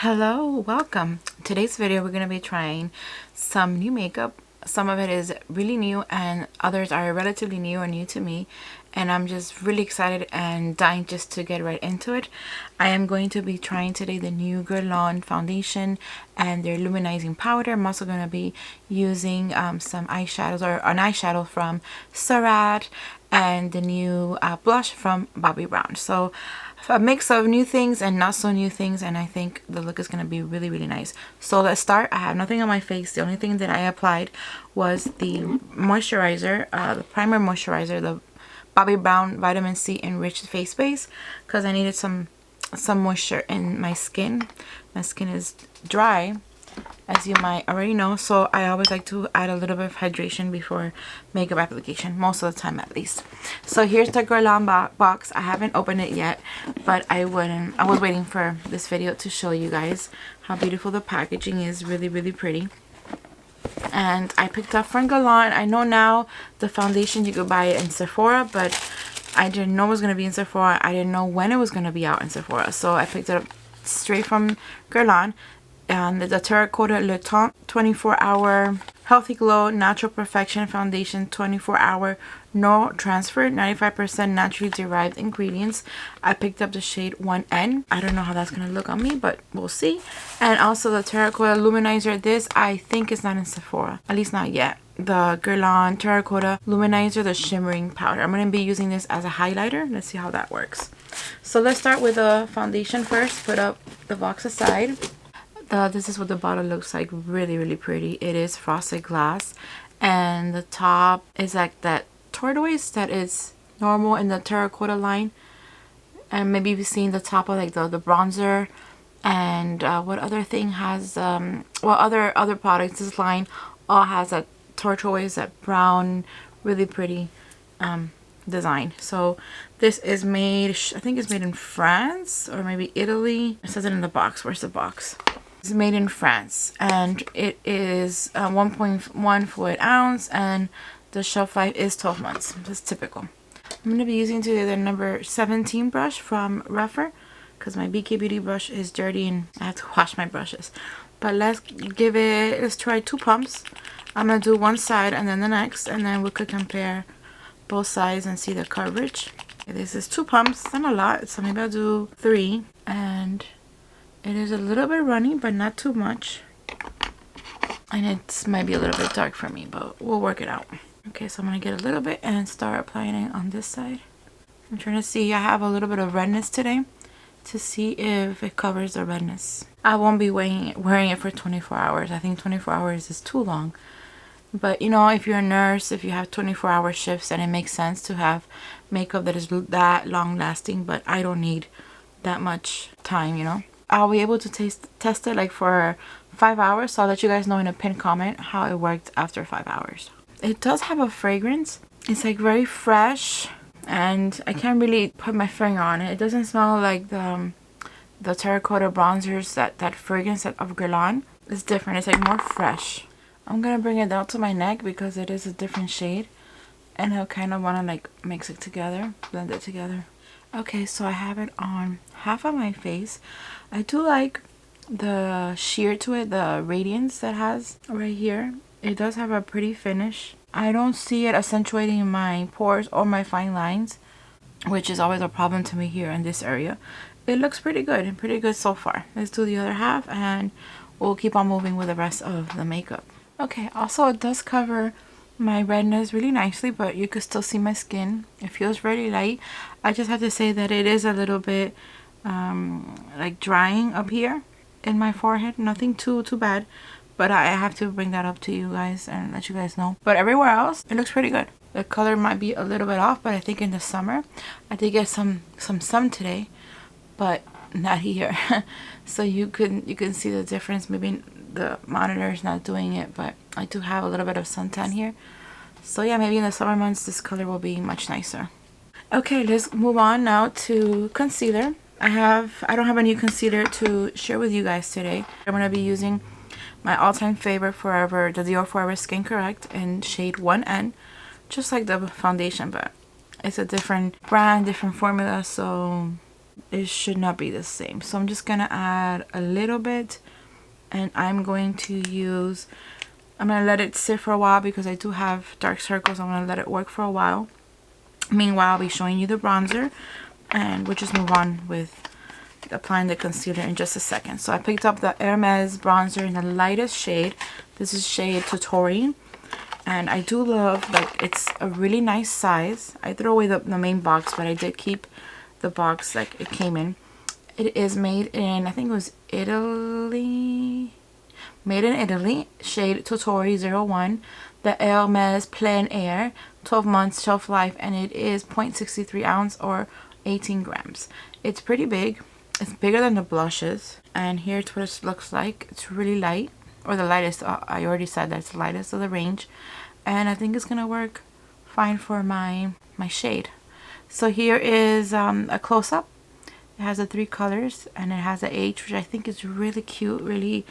Hello, welcome. Today's video we're going to be trying some new makeup. Some of it is really new and others are relatively new or new to me, and I'm just really excited and dying just to get right into it. I am going to be trying today the new Guerlain foundation and their luminizing powder. I'm also going to be using some eyeshadows, or an eyeshadow from Surrat, and the new blush from Bobbi Brown. So a mix of new things and not so new things, and I think the look is going to be really nice. So let's start. I have nothing on my face. The only thing that I applied was the moisturizer, the primer moisturizer, the Bobbi Brown vitamin C enriched face base, because I needed some moisture in my skin. My skin is dry, as you might already know, so I always like to add a little bit of hydration before makeup application, most of the time at least. So here's the Guerlain box. I haven't opened it yet, but I was waiting for this video to show you guys how beautiful the packaging is. Really pretty. And I picked up from Guerlain. I know now the foundation you could buy it in Sephora, but I didn't know it was going to be in Sephora. I didn't know when it was going to be out in Sephora, so I picked it up straight from Guerlain. And the Terracotta Le Temps 24-hour Healthy Glow Natural Perfection Foundation, 24-hour, no transfer, 95% naturally derived ingredients. I picked up the shade 1N. I don't know how that's going to look on me, but we'll see. And also the Terracotta Luminizer. This I think is not in Sephora, at least not yet. The Guerlain Terracotta Luminizer, the shimmering powder. I'm going to be using this as a highlighter. Let's see how that works. So let's start with the foundation first. Put up the box aside. This is what the bottle looks like. Really pretty. It is frosted glass, and the top is like that tortoise that is normal in the terracotta line. And maybe you've seen the top of like the bronzer, and what other thing has well, other products. This line all has that turquoise, that brown, really pretty design. So this is made, I think it's made in France or maybe Italy. It says it in the box. Where's the box? It's made in France, and it is 1.1 fluid ounce, and the shelf life is 12 months. That's typical. I'm going to be using today the number 17 brush from Refer, because my Beekeeper brush is dirty and I have to wash my brushes. But let's try 2 pumps. I'm going to do one side and then the next, and then we could compare both sides and see the coverage. Okay, this is 2 pumps, not a lot, so maybe I'll do 3, and it is a little bit runny, but not too much. And it might be a little bit dark for me, but we'll work it out. Okay, so I'm going to get a little bit and start applying it on this side. I'm trying to see, I have a little bit of redness today, to see if it covers the redness. I won't be wearing it for 24 hours. I think 24 hours is too long. But you know, if you're a nurse, if you have 24-hour shifts, then it makes sense to have makeup that is that long lasting, but I don't need that much time, you know. I'll be able to test it like for 5 hours, so I'll let you guys know in a pinned comment how it worked after 5 hours. It does have a fragrance. It's like very fresh, and I can't really put my finger on it. It doesn't smell like the terracotta bronzers, that fragrance of Guerlain. It's different. It's like more fresh. I'm gonna bring it down to my neck because it is a different shade, and I kind of want to like mix it together, blend it together. Okay, so I have it on half of my face. I do like the sheer to it, the radiance that has right here. It does have a pretty finish. I don't see it accentuating my pores or my fine lines, which is always a problem to me here in this area. It looks pretty good so far. Let's do the other half and we'll keep on moving with the rest of the makeup. Okay, also it does cover my redness really nicely, but you could still see my skin. It feels really light. I just have to say that it is a little bit like drying up here in my forehead. Nothing too bad, but I have to bring that up to you guys and let you guys know. But everywhere else, it looks pretty good. The color might be a little bit off, but I think in the summer, I did get some sun today, but not here. So you can see the difference. Maybe the monitor is not doing it, but I do have a little bit of suntan here. So yeah, maybe in the summer months this color will be much nicer. Okay, let's move on now to concealer. I don't have a new concealer to share with you guys today. I'm going to be using my all-time favorite Forever, the Dior Forever Skin Correct in shade 1N, just like the foundation, but it's a different brand, different formula, so it should not be the same. So I'm just gonna add a little bit, and I'm going to I'm gonna let it sit for a while because I do have dark circles. I'm gonna let it work for a while. Meanwhile, I'll be showing you the bronzer, and we'll just move on with applying the concealer in just a second. So I picked up the Hermès bronzer in the lightest shade. This is shade Tutori, and I do love, like, it's a really nice size. I threw away the main box, but I did keep the box like it came in. It is made in, I think it was Italy. Made in Italy, shade Tutori 01, the Hermès Plein Air, 12 months shelf life, and it is 0.63 ounce or 18 grams. It's pretty big. It's bigger than the blushes, and here's what it looks like. It's really light, or the lightest. I already said that's the lightest of the range, and I think it's gonna work fine for my shade. So here is a close-up. It has the 3 colors, and it has a H, which I think is really cute. Really,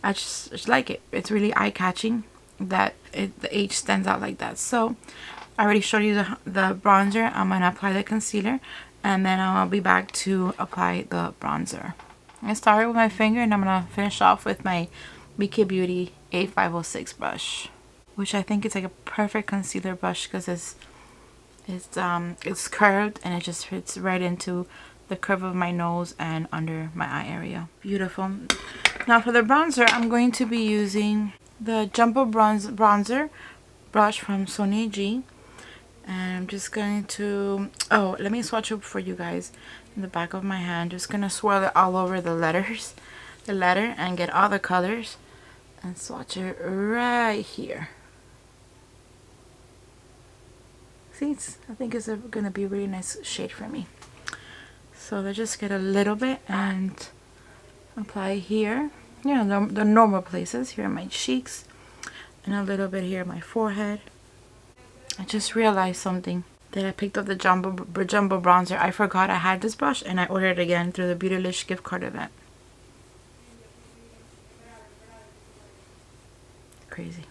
I just like it. It's really eye-catching that the H stands out like that. So I already showed you the bronzer. I'm gonna apply the concealer, and then I'll be back to apply the bronzer. I started with my finger, and I'm gonna finish off with my Beekeeper A506 brush, which I think is like a perfect concealer brush because it's curved, and it just fits right into the curve of my nose and under my eye area. Beautiful. Now for the bronzer, I'm going to be using the Jumbo Bronzer brush from Sonia G. And I'm just going to, oh, let me swatch it for you guys in the back of my hand. Just gonna swirl it all over the letter, and get all the colors and swatch it right here. See, I think it's gonna be a really nice shade for me. So let's just get a little bit and apply here. You know, the normal places. Here on my cheeks, and a little bit here on my forehead. I just realized something, that I picked up the Jumbo bronzer. I forgot I had this brush, and I ordered it again through the Beautylish gift card event. Crazy.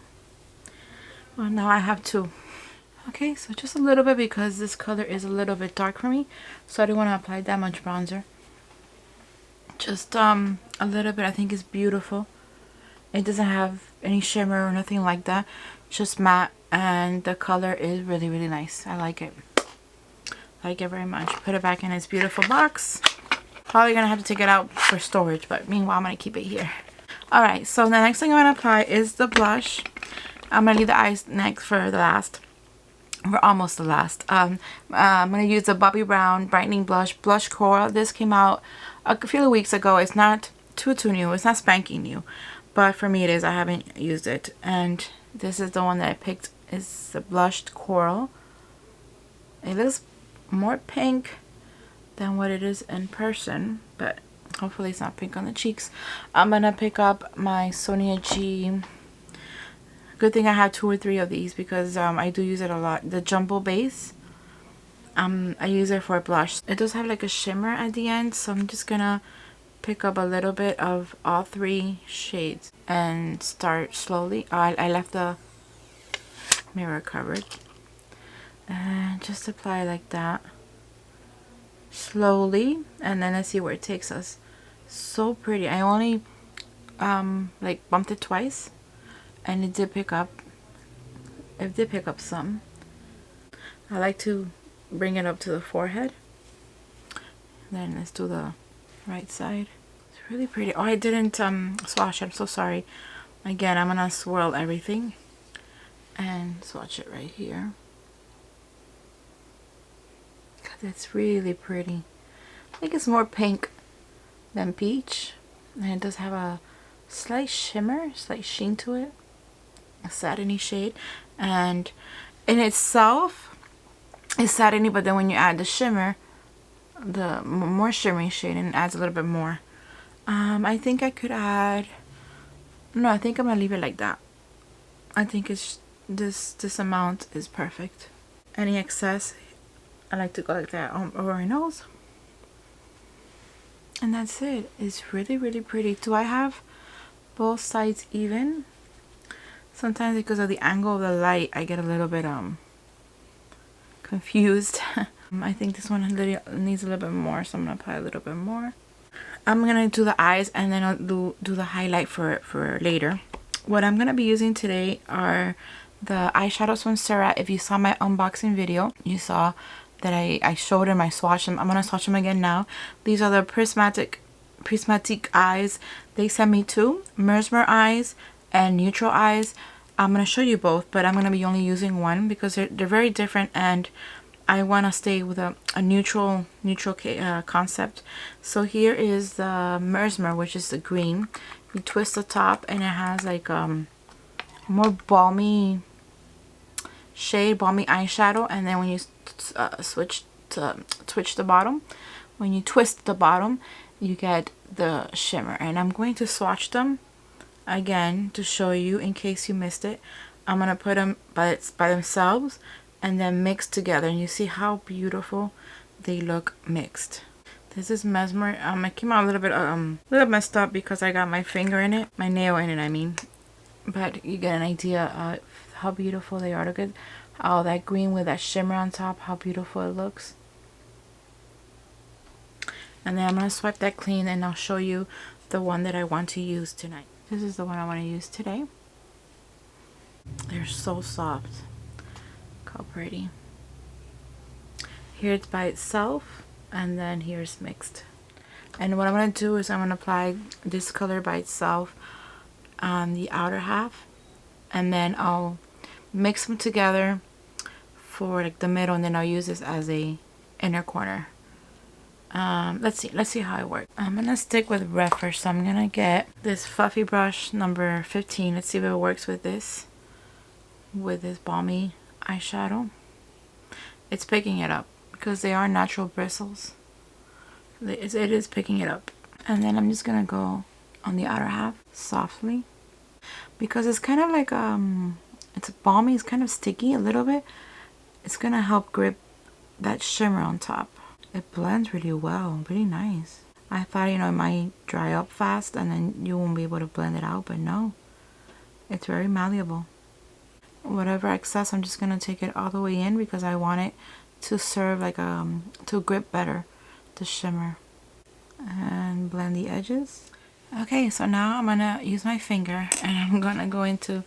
Well, now I have 2. Okay, so just a little bit because this color is a little bit dark for me, so I don't want to apply that much bronzer. Just a little bit. I think is beautiful. It doesn't have any shimmer or nothing like that. Just matte, and the color is really, really nice. I like it. I like it very much. Put it back in its beautiful box. Probably gonna have to take it out for storage, but meanwhile I'm gonna keep it here. Alright, so the next thing I'm gonna apply is the blush. I'm gonna leave the eyes next for the last. We're almost the last. I'm gonna use the Bobbi Brown brightening blush Coral. This came out a few weeks ago. It's not too new. It's not spanking new, but for me it is. I haven't used it, and this is the one that I picked. Is the blushed Coral. It looks more pink than what it is in person, but hopefully it's not pink on the cheeks. I'm gonna pick up my Sonia G. Good thing I have 2 or 3 of these because I do use it a lot. The Jumbo Base. I use it for a blush. It does have like a shimmer at the end, so I'm just gonna pick up a little bit of all 3 shades and start slowly. I left the mirror covered, and just apply like that slowly, and then let's see where it takes us. So pretty. I only like bumped it twice, and it did pick up. It did pick up some. I like to bring it up to the forehead. Then let's do the right side. It's really pretty. Oh, I didn't swatch. I'm so sorry. Again, I'm gonna swirl everything and swatch it right here. God, that's really pretty. I think it's more pink than peach, and it does have a slight shimmer, slight sheen to it, a satiny shade, and in itself it's satiny, but then when you add the shimmer, the more shimmery shade, and it adds a little bit more. I think I could add, no, I think I'm gonna leave it like that. I think it's this amount is perfect. Any excess, I like to go like that over my nose, and that's it. It's really, really pretty. Do I have both sides even? Sometimes because of the angle of the light I get a little bit confused. I think this one needs a little bit more, so I'm gonna apply a little bit more. I'm gonna do the eyes, and then I'll do the highlight for later. What I'm gonna be using today are the eyeshadows from Surrat. If you saw my unboxing video, you saw that I showed them, I swatched them. I'm gonna swatch them again now. These are the prismatic eyes. They sent me two, Mesmer eyes and neutral eyes. I'm gonna show you both, but I'm gonna be only using one because they're very different, and I want to stay with a neutral concept. So here is the Mesmer, which is the green. You twist the top and it has like more balmy shade, balmy eyeshadow, and then when you twist the bottom, you get the shimmer. And I'm going to swatch them again to show you in case you missed it. I'm gonna put them by themselves and then mix together, and you see how beautiful they look mixed. This is Mesmer. It came out a little messed up because I got my finger in it, my nail in it, I mean. But you get an idea of how beautiful they are. Look at all that green with that shimmer on top, how beautiful it looks. And then I'm gonna swipe that clean, and I'll show you the one that I want to use tonight. This is the one I want to use today. They're so soft. Look how pretty. Here it's by itself, and then here's mixed. And what I'm going to do is I'm going to apply this color by itself on the outer half, and then I'll mix them together for like the middle, and then I'll use this as a inner corner. Let's see how it works. I'm gonna stick with red first, so I'm gonna get this fluffy brush number 15. Let's see if it works with this balmy eyeshadow. It's picking it up because they are natural bristles. It is picking it up. And then I'm just gonna go on the outer half softly, because it's kind of like it's balmy, it's kind of sticky a little bit. It's gonna help grip that shimmer on top. It blends really well, really nice. I thought, you know, it might dry up fast and then you won't be able to blend it out, but no, it's very malleable. Whatever excess, I'm just gonna take it all the way in because I want it to serve like to grip better the shimmer, and blend the edges. Okay, so now I'm gonna use my finger and I'm gonna go into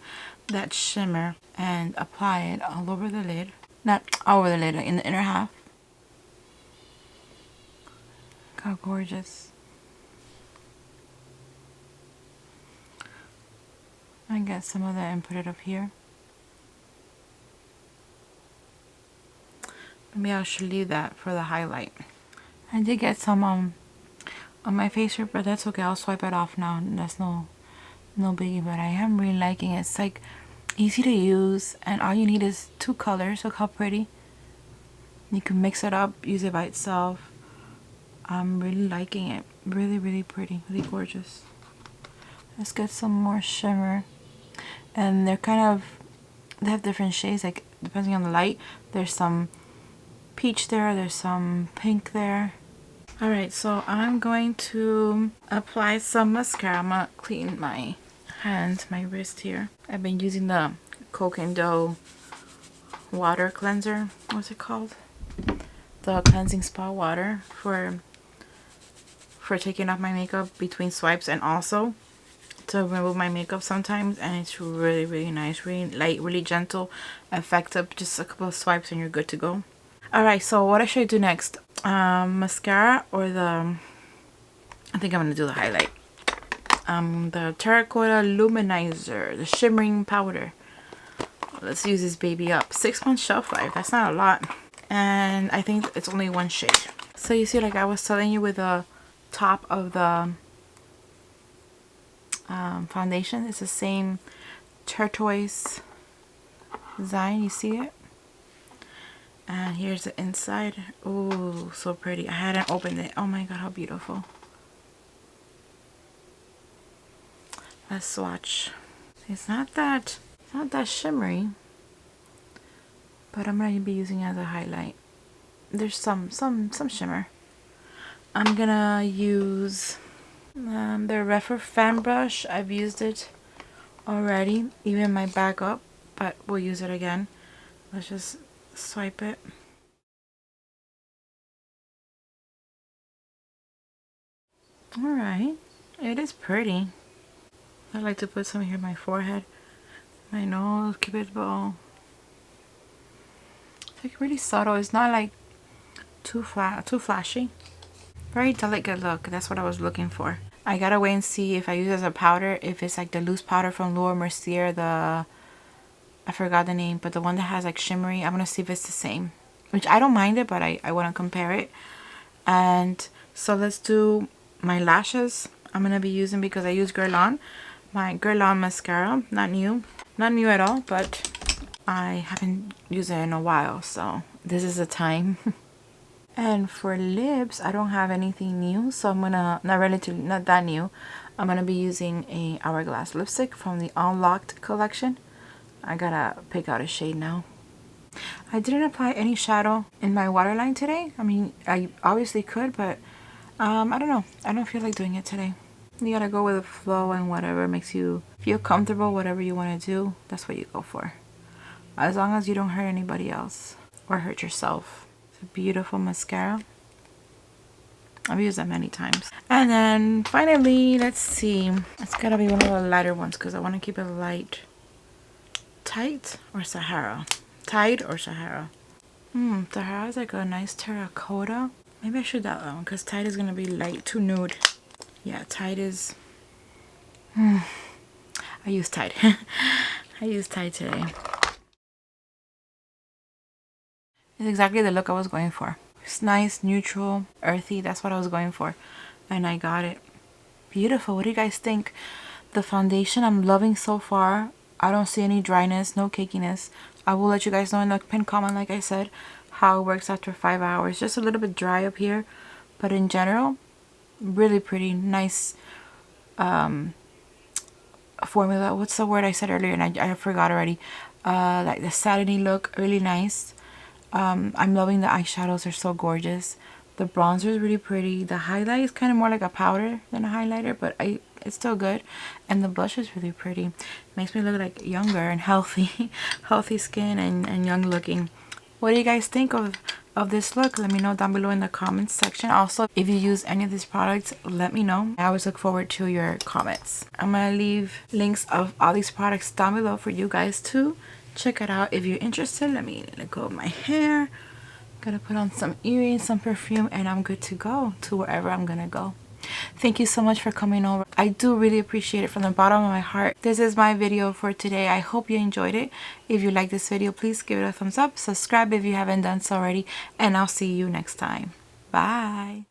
that shimmer and apply it all over the lid. Not all over the lid, in the inner half. Look how gorgeous. I get some of that and put it up here. Maybe I should leave that for the highlight. I did get some on my face here, but that's okay. I'll swipe it off now. That's no biggie, but I am really liking it. It's like easy to use, and all you need is two colors. Look how pretty. You can mix it up, use it by itself. I'm really liking it. Really, really pretty, really gorgeous. Let's get some more shimmer. And they have different shades, like depending on the light. There's some peach there's some pink there. Alright, so I'm going to apply some mascara. I'm gonna clean my hand, my wrist here. I've been using the Coke and Dough water cleanser. What's it called? The cleansing spa water for taking off my makeup between swipes, and also to remove my makeup sometimes. And it's really, really nice, really light, really gentle, effective. Just a couple of swipes and you're good to go. Alright, so what should I do next? Mascara or I think I'm gonna do the highlight. The Terracotta Luminizer, the shimmering powder. Let's use this baby up. 6 months shelf life, that's not a lot. And I think it's only one shade. So you see, like I was telling you with the top of the foundation, it's the same turquoise design. You see it? And here's the inside. Oh, so pretty. I hadn't opened it. Oh my god, how beautiful. Let's swatch. It's not that shimmery, but I'm gonna be using it as a highlight. There's some shimmer. I'm gonna use the Refer fan brush. I've used it already, even my backup, but we'll use it again. Let's just swipe it. Alright. It is pretty. I like to put some here on my forehead. My nose, keep it bow. It's like really subtle. It's not like too flashy. Very delicate look. That's what I was looking for. I gotta wait and see if I use it as a powder, if it's like the loose powder from Laura Mercier, I forgot the name, but the one that has like shimmery. I'm gonna see if it's the same, which I don't mind it, but I want to compare it. And so let's do my lashes. I'm gonna be using, because I use Guerlain, my Guerlain mascara. Not new at all, but I haven't used it in a while, so this is the time. And for lips, I don't have anything new, so I'm gonna, not that new, I'm gonna be using a Hourglass lipstick from the Unlocked collection. I gotta pick out a shade now. I didn't apply any shadow in my waterline today. I mean, I obviously could, but I don't know. I don't feel like doing it today. You gotta go with the flow, and whatever makes you feel comfortable, whatever you want to do, that's what you go for. As long as you don't hurt anybody else or hurt yourself. It's a beautiful mascara. I've used that many times. And then finally, let's see. It's gotta be one of the lighter ones because I want to keep it light. Tight or Sahara? Tide or Sahara? Sahara is like a nice terracotta. Maybe I should that one because Tide is gonna be light, too nude. Yeah, Tide is... I use Tide. I use Tide today. It's exactly the look I was going for. It's nice, neutral, earthy. That's what I was going for. And I got it. Beautiful. What do you guys think? The foundation I'm loving so far. I don't see any dryness, no cakiness. I will let you guys know in the pinned comment, like I said, how it works after 5 hours. Just a little bit dry up here. But in general, really pretty. Nice formula. What's the word I said earlier? And I forgot already. Like the satiny look. Really nice. I'm loving the eyeshadows. They're so gorgeous. The bronzer is really pretty. The highlight is kind of more like a powder than a highlighter, but it's still good. And the blush is really pretty. Makes me look like younger and healthy. Healthy skin and young looking. What do you guys think of this look? Let me know down below in the comments section. Also, if you use any of these products, let me know. I always look forward to your comments. I'm going to leave links of all these products down below for you guys to check it out if you're interested. Let me let go of my hair. Gotta put on some earrings, some perfume, and I'm good to go to wherever I'm gonna go. Thank you so much for coming over. I do really appreciate it from the bottom of my heart. This is my video for today. I hope you enjoyed it. If you like this video, please give it a thumbs up. Subscribe if you haven't done so already, and I'll see you next time. Bye.